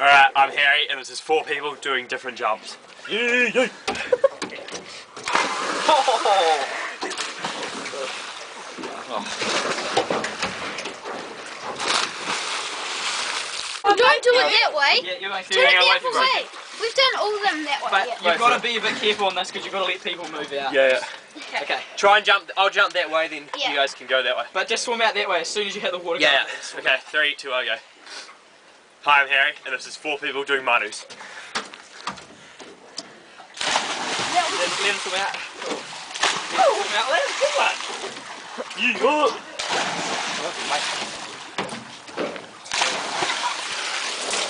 Alright, I'm Harry, and this is 4 people doing different jumps. Yeeeeah! Don't do it that way. Yeah, you're going to do it the other way. We've done all of them that way. But yeah. you've got to be a bit careful on this because you've got to let people move out. Yeah. Okay. Try and jump. I'll jump that way, then you guys can go that way. But just swim out that way as soon as you hit the water. Yeah. Okay. 3, 2, 1, go. Hi, I'm Harry, and this is 4 people doing manus. Let him swim out. Let him swim out. Yeeeeah!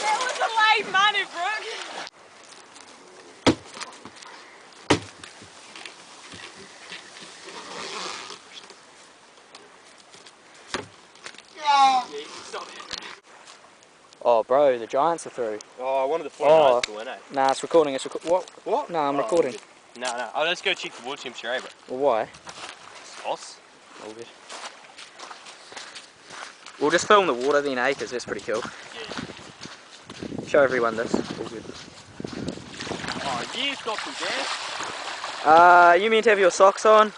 That was a late manu, Brooke. Oh, bro, the Giants are through. Oh, I wanted the 49ers to win, eh? Nah, it's recording. What? No, I'm recording. No. Oh, let's go check the water temperature, eh, bro? Well, why? It's hot. All good. We'll just film the water then, eh? Because that's pretty cool. Yeah. Show everyone this. All good. Oh, yeah, it's not too bad. You meant to have your socks on?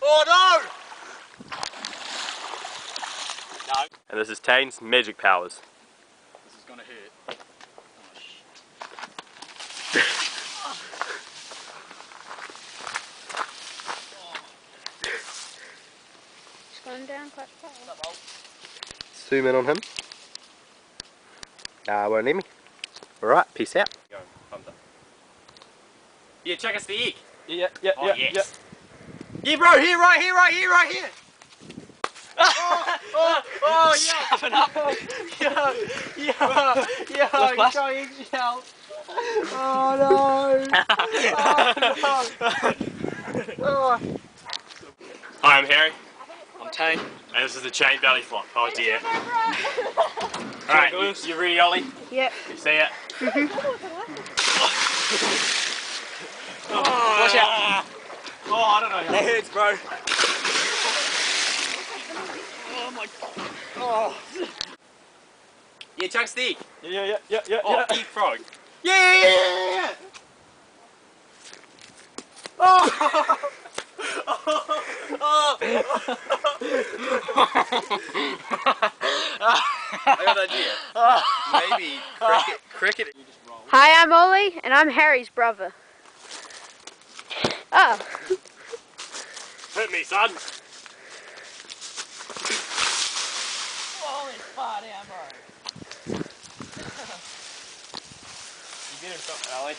Oh, no! No. And this is Taine's magic powers. This is gonna hurt. It's going down quite fast. Zoom in on him. Won't let me. Alright, peace out. Go, thumbs up. Yeah, check us the egg. Yeah. Yes. Yeah, bro, here, right here. Oh, yeah. Shove it up. Yeah, Plus. you're showing eggshells. Oh, no. Hi, I'm Harry. I'm Taine. And this is the chain belly flop. Oh, dear. Alright, you ready, Olly? Yep. You see it? Watch out. Oh, I don't know. That hurts, bro. Oh my god. Oh. Yeah, chuck stick. Yeah. Oh, eat frog. Yeah. Oh. I got an idea. Maybe cricket. Hi, I'm Olly, and I'm Harry's brother. Oh. Hit me, son. Holy far down, bro. You get him something, Olly.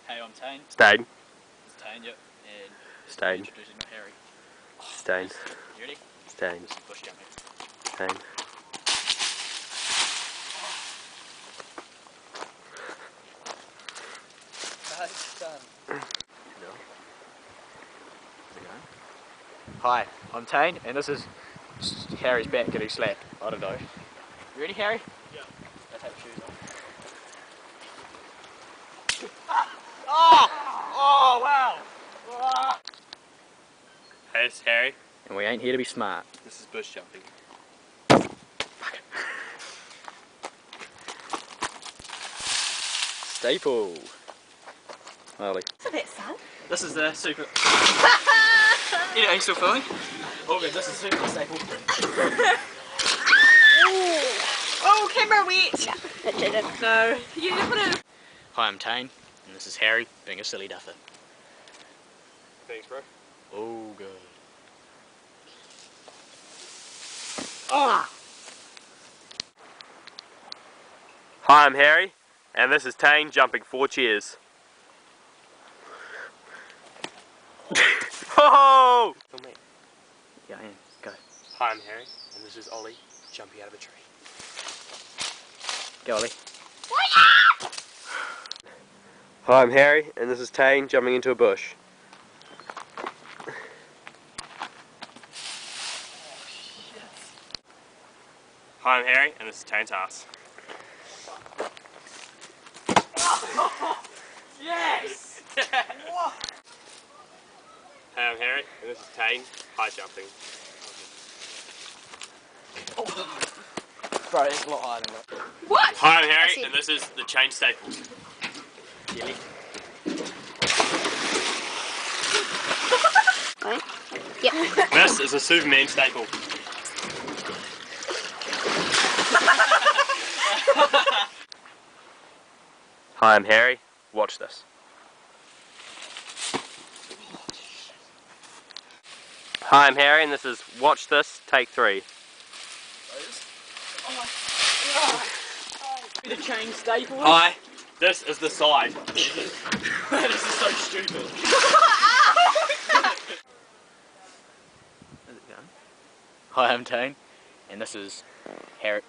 Hey, I'm Taine. Taine. It's Taine, yep. And Taine. introducing my Harry. Taine. You ready? Taine. Bush jumping. Taine. Nice done. Hi, I'm Taine, and this is Harry's back getting slapped. I don't know. You ready, Harry? Yeah. I'll take shoes off. Oh, wow. Hey, it's Harry. And we ain't here to be smart. This is bush jumping. Staple. Olly. What's that, son? This is the super... Yeah, are you still filming? Oh good, this is super staple. Oh, camera wet. No, it didn't. No. You didn't put it. Hi, I'm Taine, and this is Harry being a silly duffer. Thanks, bro. Oh good. Ah! Hi, I'm Harry, and this is Taine jumping 4 chairs. Oh! Yeah, I am. Go. Hi, I'm Harry, and this is Olly jumping out of a tree. Go, Olly. Hi, I'm Harry, and this is Taine jumping into a bush. Hi, I'm Harry, and this is Taine's ass. Yes! Hi, I'm Harry, and this is Taine high jumping. Bro, it's a lot higher than that. What? Hi, I'm Harry, see. and this is the chain staples. Jelly. Right? Yep. This is a Superman staple. Hi, I'm Harry. Watch this. Hi, I'm Harry, and this is Watch This, Take 3. Bit of chain staples. Hi, this is the side. This is so stupid. Hi, I'm Taine, and this is Harry.